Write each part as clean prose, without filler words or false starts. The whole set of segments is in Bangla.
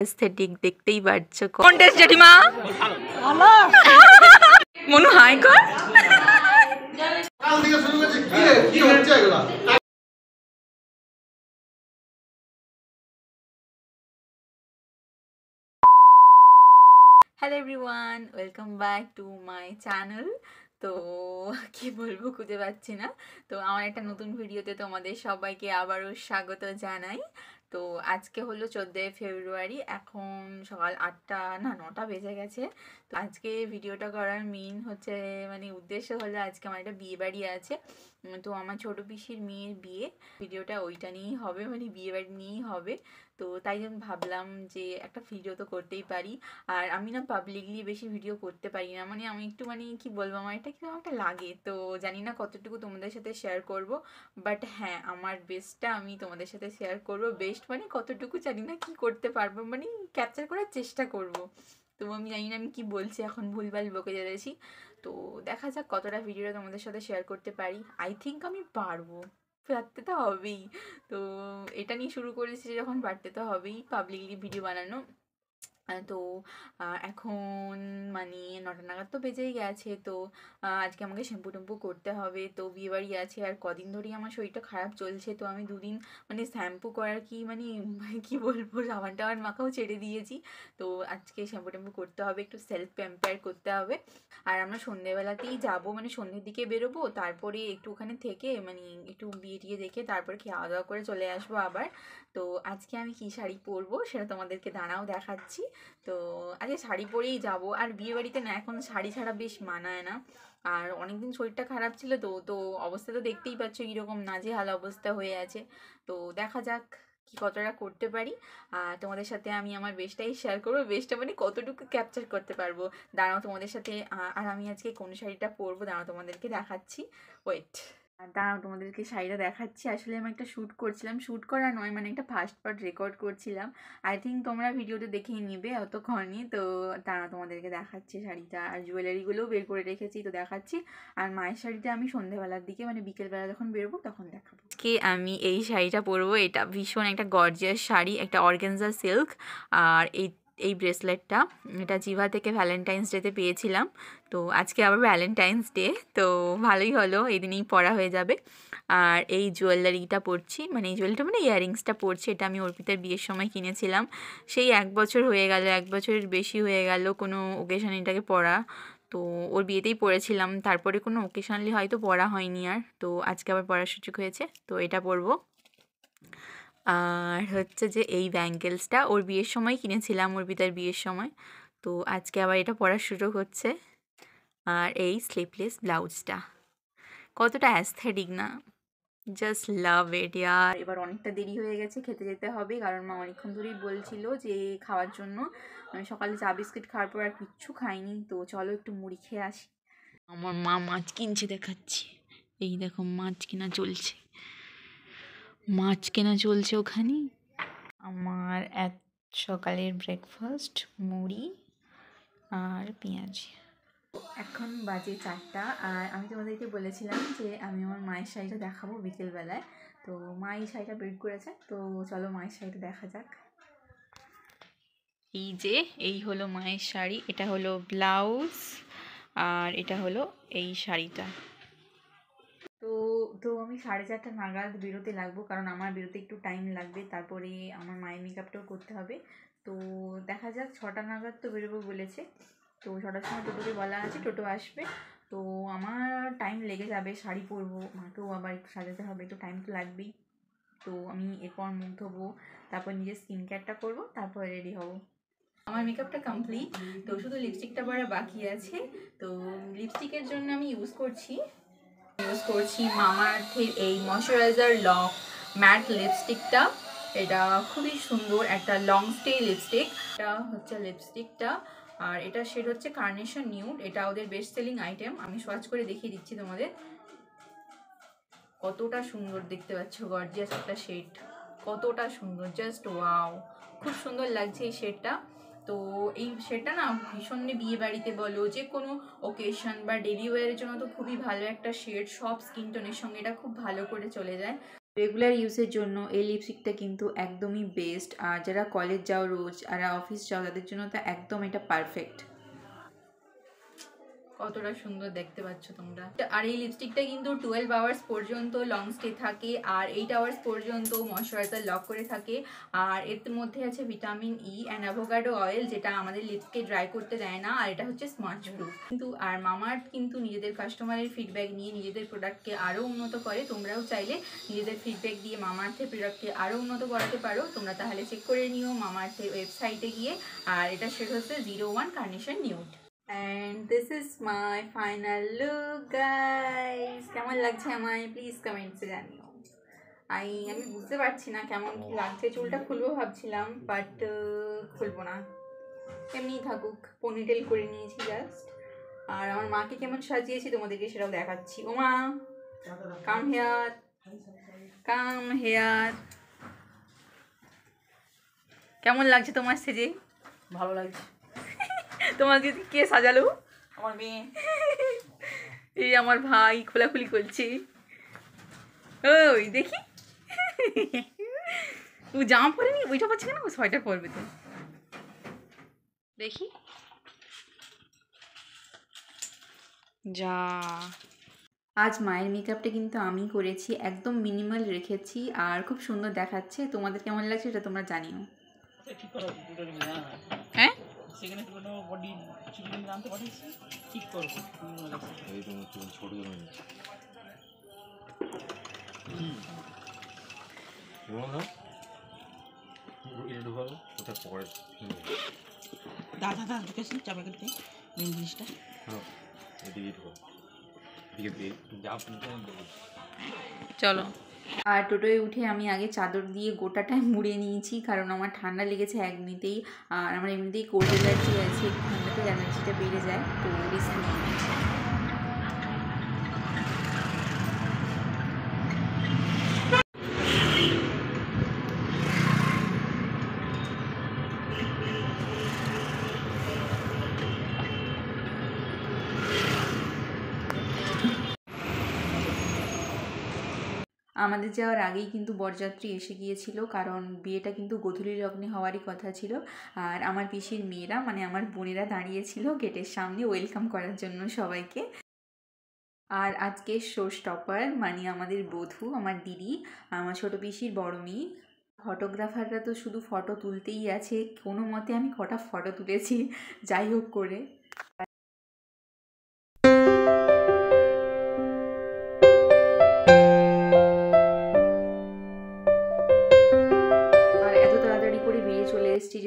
এস্থেটিক দেখতেই পাচ্ছ। কোন টেস্ট জেঠিমা? ভালো। মনু হাই কর। Hello everyone, welcome back to my channel. তো কি বলবো খুঁজে পাচ্ছি না। তো আমার একটা নতুন ভিডিওতে তোমাদের সবাইকে আবারও স্বাগত জানাই। তো আজকে হলো 14 ফেব্রুয়ারি, এখন সকাল 8টা না 9টা বেজে গেছে। তো আজকে ভিডিওটা করার মেইন হচ্ছে উদ্দেশ্য হলো আজকে আমার একটা বিয়ে বাড়ি আছে। তো আমার ছোট পিসির মেয়ের বিয়ে, ভিডিওটা ওইটা নিয়েই হবে, বিয়ে বাড়ি নিয়েই হবে। তো তাই জন্য ভাবলাম যে একটা ভিডিও তো করতেই পারি। আর আমি না পাবলিকলি বেশি ভিডিও করতে পারি না, আমি একটু কি বলবো, আমার এটা কিরকম একটা লাগে। তো জানি না কতটুকু তোমাদের সাথে শেয়ার করব, বাট হ্যাঁ আমার বেস্টটা আমি তোমাদের সাথে শেয়ার করব। বেস্ট কতটুকু জানি না, কি করতে পারবো, ক্যাপচার করার চেষ্টা করব। তো আমি জানি না আমি কি বলছি, এখন ভুলভাল বকে যাচ্ছি। তো দেখা যাক কতটা ভিডিওটা তোমাদের সাথে শেয়ার করতে পারি। আই থিঙ্ক আমি পারবো, পারতে তো হবেই। তো এটা নিয়ে শুরু করেছি যখন, পারতে তো হবেই পাবলিকলি ভিডিও বানানো। তো এখন 9টা নাগাদ তো বেজেই গেছে। তো আজকে আমাকে শ্যাম্পু ট্যাম্পু করতে হবে। তো বিয়েবাড়ি আছে আর কদিন ধরেই আমার শরীরটা খারাপ চলছে। তো আমি দুদিন শ্যাম্পু করার কি কি বলবো, সাবান টাবান মাখাও ছেড়ে দিয়েছি। তো আজকে শ্যাম্পু ট্যাম্পু করতে হবে, একটু সেলফ প্যাম্পার করতে হবে। আর আমরা সন্ধ্যেবেলাতেই যাবো, সন্ধ্যের দিকে বেরোবো, তারপরে একটু ওখানে থেকে একটু বিয়ে টিয়ে দেখে তারপরে খাওয়া দাওয়া করে চলে আসবো আবার। তো আজকে আমি কি শাড়ি পরবো সেটা তোমাদেরকে দাঁড়াও দেখাচ্ছি। তো আজকে শাড়ি পরেই যাব। আর বিয়ে বাড়িতে না এখন শাড়ি ছাড়া বেশ মানায় না। আর অনেকদিন শরীরটা খারাপ ছিল, তো তো অবস্থা তো দেখতেই পাচ্ছ কীরকম নাজেহাল অবস্থা হয়ে আছে। তো দেখা যাক কি কতটা করতে পারি। আর তোমাদের সাথে আমি আমার বেস্টটাই শেয়ার করবো। বেস্টটা কতটুকু ক্যাপচার করতে পারবো দাঁড়াও তোমাদের সাথে। আর আমি আজকে কোন শাড়িটা পরবো দাঁড়াও তোমাদেরকে দেখাচ্ছি, ওয়েট। আর দাঁড়াও তোমাদেরকে শাড়িটা দেখাচ্ছি। আসলে আমি একটা শ্যুট করছিলাম, শ্যুট করা নয়, একটা ফার্স্ট পার্ট রেকর্ড করছিলাম। আই থিঙ্ক তোমরা ভিডিওটা দেখেই নেবে অতক্ষণই। তো দাঁড়াও তোমাদেরকে দেখাচ্ছি শাড়িটা, আর জুয়েলারিগুলোও বের করে রেখেছি, তো দেখাচ্ছি। আর মায়ের শাড়িটা আমি সন্ধ্যেবেলার দিকে বিকেলবেলা যখন বেরোবো তখন দেখাবো। কি আমি এই শাড়িটা পরবো, এটা ভীষণ একটা গর্জিয়াস শাড়ি, একটা অর্গানজা সিল্ক। আর এই ব্রেসলেটটা এটা জিভা থেকে ভ্যালেন্টাইন্স ডেতে পেয়েছিলাম। তো আজকে আবার ভ্যালেন্টাইন্স ডে, তো ভালোই হলো, এই দিনেই পরা হয়ে যাবে। আর এই জুয়েলারিটা পরছি, এই জুয়েলারিটা ইয়াররিংসটা পরছি, এটা আমি অর্পিতার বিয়ের সময় কিনেছিলাম। সেই 1 বছর হয়ে গেল, 1 বছরের বেশি হয়ে গেল কোনো ওকেশন এটাকে পরা। তো ওর বিয়েতেই পরেছিলাম, তারপরে কোনো ওকেশনালি হয়তো পরা হয়নি আর। তো আজকে আবার পরার সুযোগ হয়েছে, তো এটা পরবো। আর হচ্ছে যে এই ব্যাঙ্গেলসটা ওর বিয়ের সময় কিনেছিলাম, অর্পিতার বিয়ের সময়। তো আজকে আবার এটা পরার সুযোগ হচ্ছে। আর এই স্লিপলেস ব্লাউজটা কতটা অ্যাস্থেটিক না, জাস্ট লাভ ইট ইয়ার। এবার অনেকটা দেরি হয়ে গেছে, খেতে যেতে হবে, কারণ মা অনেকক্ষণ ধরেই বলছিল যে খাওয়ার জন্য। আমি সকালে চা বিস্কিট খাওয়ার পর আর কিচ্ছু খাইনি, তো চলো একটু মুড়ি খেয়ে আসি। আমার মা মাছ কিনছে, দেখাচ্ছি। এই দেখো মাছ কেনা চলছে, মাছ কেনা চলছে ওখানে। আমার সকালের ব্রেকফাস্ট মুড়ি আর পেঁয়াজ। এখন বাজে 4টা, আর আমি তোমাদেরকে বলেছিলাম যে আমি আমার মায়ের শাড়িটা দেখাবো বিকেলবেলায়। তো মা এই শাড়িটা বের করেছে, তো চলো মায়ের শাড়িটা দেখা যাক। এই যে এই হলো মায়ের শাড়ি, এটা হলো ব্লাউজ, আর এটা হলো এই শাড়িটা। তো তো আমি 4:30 নাগাদ বেরোতে লাগবো, কারণ আমার বেরোতে একটু টাইম লাগবে, তারপরে আমার মায়ের মেকআপটাও করতে হবে। তো দেখা যাক, 6টা নাগাদ তো বেরোবো বলেছে। তো 6টার সময় টোটোকে বলা আছে, টোটো আসবে। তো আমার টাইম লেগে যাবে, শাড়ি পরবো, মাকেও আবার একটু সাজাতে হবে, একটু টাইম তো লাগবেই। তো আমি এরপর মুখ ধোবো, তারপর নিজের স্কিন কেয়ারটা করবো, তারপর রেডি হবো। আমার মেকআপটা কমপ্লিট, তো শুধু লিপস্টিকটা পরা বাকি আছে। তো লিপস্টিকের জন্য আমি ইউজ করছি মামাআর্থের এই ময়শ্চারাইজার লক ম্যাট লিপস্টিকটা। এটা খুবই সুন্দর একটা লং স্টে লিপস্টিক। এটা হচ্ছে লিপস্টিকটা, আর এটা শেড হচ্ছে কার্নেশন নিউড। এটা ওদের বেস্ট সেলিং আইটেম, আমি সোয়াচ করে দেখিয়ে দিচ্ছি তোমাদের। কতটা সুন্দর দেখতে পাচ্ছ, গর্জিয়াস একটা শেড, কতটা সুন্দর, জাস্ট ওয়াও, খুব সুন্দর লাগছে এই শেডটা। তো এই শেডটা না ভীষণ বিয়ে বাড়িতে বলো, যে কোনো ওকেশন বা ডেলি ওয়ারের জন্য তো খুবই ভালো একটা শেড, সব স্কিন টোনের সঙ্গে এটা খুব ভালো করে চলে যায়। রেগুলার ইউজের জন্য এই লিপস্টিকটা কিন্তু একদমই বেস্ট। আর যারা কলেজ যাও রোজ আর অফিস যাও তাদের জন্য তো একদম এটা পারফেক্ট। কতটা সুন্দর দেখতে পাচ্ছ তোমরা। আর এই লিপস্টিকটা কিন্তু 12 আওয়ার্স পর্যন্ত লং স্টে থাকে আর 8 আওয়ার্স পর্যন্ত ময়শ্চারাইজার লক করে থাকে। আর এর মধ্যে আছে vitamin E and avocado oil, যেটা আমাদের লিপসকে ড্রাই করতে দেয় না। আর এটা হচ্ছে স্মার্ট প্রুফ কিন্তু। আর মামাআর্থ কিন্তু নিজেদের কাস্টমারের ফিডব্যাক নিয়ে নিজেদের প্রোডাক্টকে আরও উন্নত করে। তোমরাও চাইলে নিজেদের ফিডব্যাক দিয়ে মামাআর্থের প্রোডাক্টকে আরও উন্নত করাতে পারো। তোমরা তাহলে চেক করে নিও মামাআর্থের ওয়েবসাইটে গিয়ে। আর এটা শেড হচ্ছে 01 carnation nude. And this is my final look guys. কেমন লাগছে আমায় প্লিজ কমেন্টসে জানিও। আমি বুঝতে পারছি না কেমন কি লাগছে। চুলটা খুলবো ভাবছিলাম বাট খুলবো না, এমনিই থাকুক। পনিটেল করে নিয়েছি জাস্ট। আর আমার মাকে কেমন সাজিয়েছি তোমাদেরকে সেটাও দেখাচ্ছি। ও মা, কাম হেয়ার, কাম হেয়ার। কেমন লাগছে তোমার সেজে? ভালো লাগছে। তোমাকে কে সাজালো? আমার মেয়ে। এই আমার ভাই খোলাখুলি করছে। ওই দেখি, ও জামা পরেনি, ওইটা পাচ্ছে কেন? ও সোয়েটার পরবে তো। দেখি যা। আজ মায়ের মেকআপটা কিন্তু আমি করেছি, একদম মিনিমাল রেখেছি আর খুব সুন্দর দেখাচ্ছে। তোমাদের কেমন লাগছে এটা তোমরা জানিও। হ্যাঁ, সেখানে কোনো বডি চিকেন আনতে পাঠিয়েছি, ঠিক করব। এই তো চুল ছোট হয়ে গেছে। বলো না এটা ঢোকাবো ওটা পরে। দাদা দেখেছি চাপা করতে মেন জিনিসটা। হ্যাঁ, এদিকে ঢোকাবো, এদিকে যাও। চলো। আর টোটোয় উঠে আমি আগে চাদর দিয়ে গোটাটাই মুড়ে নিয়েছি, কারণ আমার ঠান্ডা লেগেছে এমনিতেই। আর আমার এমনিতেই কোল্ড অ্যালার্জি আছে, ঠান্ডাতে অ্যালার্জিটা বেড়ে যায়, তো রিস্ক নিয়ে নিয়েছি। আমাদের যাওয়ার আগেই কিন্তু বরযাত্রী এসে গিয়েছিল, কারণ বিয়েটা কিন্তু গোধূলি লগ্নে হওয়ারই কথা ছিল। আর আমার পিসির মেয়েরা মানে আমার বোনেরা দাঁড়িয়েছিল গেটের সামনে ওয়েলকাম করার জন্য সবাইকে। আর আজকে শো স্টপার মানে আমাদের বধূ, আমার দিদি, আমার ছোটো পিসির বড় মেয়ে। ফটোগ্রাফাররা তো শুধু ফটো তুলতেই আছে, কোনো মতে আমি কটা ফটো তুলেছি যাই হোক করে।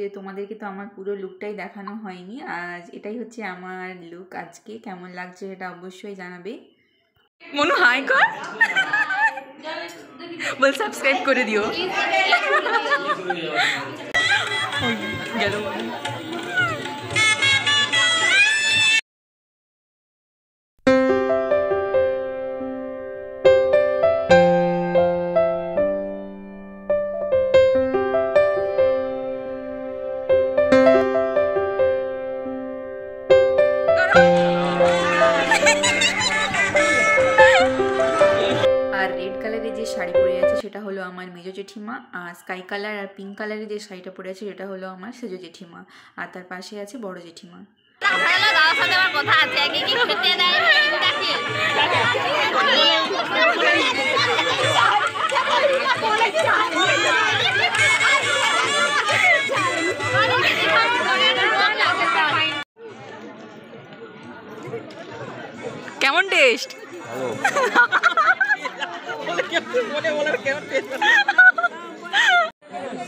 যে তোমাদেরকে তো আমার পুরো লুকটাই দেখানো হয়নি। আজ এটাই হচ্ছে আমার লুক আজকে। কেমন লাগছে এটা অবশ্যই জানাবে। মনু হাই কর, বল সাবস্ক্রাইব করে দিও। গেল শাড়ি পরে আছে সেটা হলো আমার মেজো জেঠিমা। আর স্কাই কালার আর পিঙ্ক কালারের যে শাড়িটা পরে আছে সেটা হলো আমার সেজো জেঠিমা। আর তার পাশে আছে বড় জেঠিমা। কেমন টেস্ট?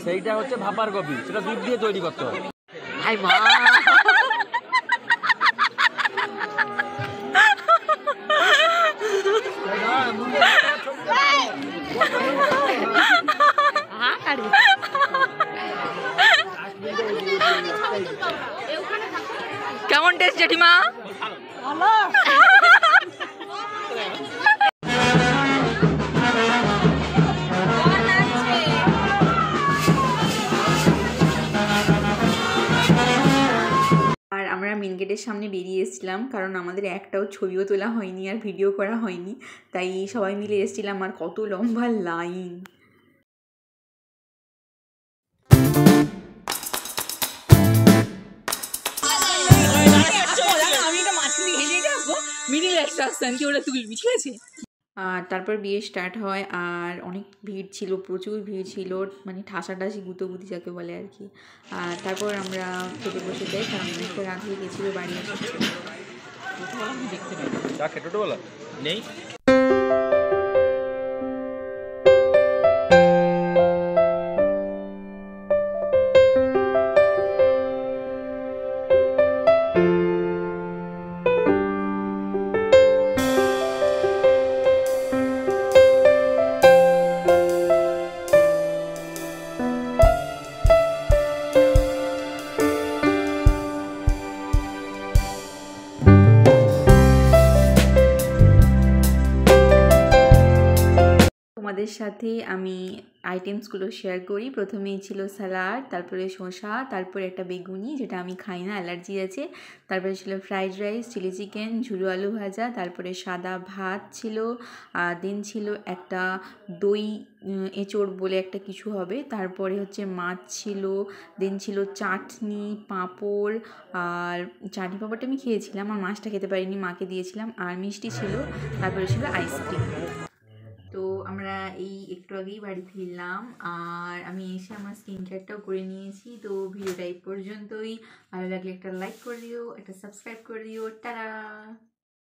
সেইটা হচ্ছে ভাপার কপি, সেটা দুধ দিয়ে তৈরি করতে হবে। হাই মা, কেমন টেস্ট জেঠিমা? ভালো। গেটের সামনে বেরিয়ে এসেছিলাম, কারণ আমাদের একটাও ছবিও তোলা হয়নি আর ভিডিও করা হয়নি, তাই সবাই মিলে এসেছিলাম। আর কত লম্বা লাইন! আর তারপর বিয়ে স্টার্ট হয়, আর অনেক ভিড় ছিল, প্রচুর ভিড় ছিল, মানে ঠাসাঠাসি গুতোগুতি যাকে বলে আর কি। আর তারপর আমরা খেতে বসে যাই, কারণ অনেকটা রাত হয়ে গেছিলো, বাড়ি এসেছি। নেই। তোমাদের সাথে আমি আইটেমসগুলো শেয়ার করি। প্রথমেই ছিল স্যালাড, তারপরে শসা, তারপরে একটা বেগুনি যেটা আমি খাই না, অ্যালার্জি আছে, তারপরে ছিল ফ্রাইড রাইস, চিলি চিকেন, ঝুরো আলু ভাজা, তারপরে সাদা ভাত ছিল, আর দেন ছিল একটা দই এঁচড় বলে একটা কিছু হবে, তারপরে হচ্ছে মাছ ছিল, দেন ছিল চাটনি, পাঁপড়। আর চাটনি পাঁপড়টা আমি খেয়েছিলাম, আর মাছটা খেতে পারিনি, মাকে দিয়েছিলাম। আর মিষ্টি ছিল, তারপরে ছিল আইসক্রিম। তো আমরা এই একটু আগেই বাড়ি ফিরলাম, আর আমি এসে আমার স্কিন কেয়ারটাও করে নিয়েছি। তো ভিডিওটা এই পর্যন্তই। ভালো লাগলে একটা লাইক করে দিও, একটা সাবস্ক্রাইব করে দিও। টাটা।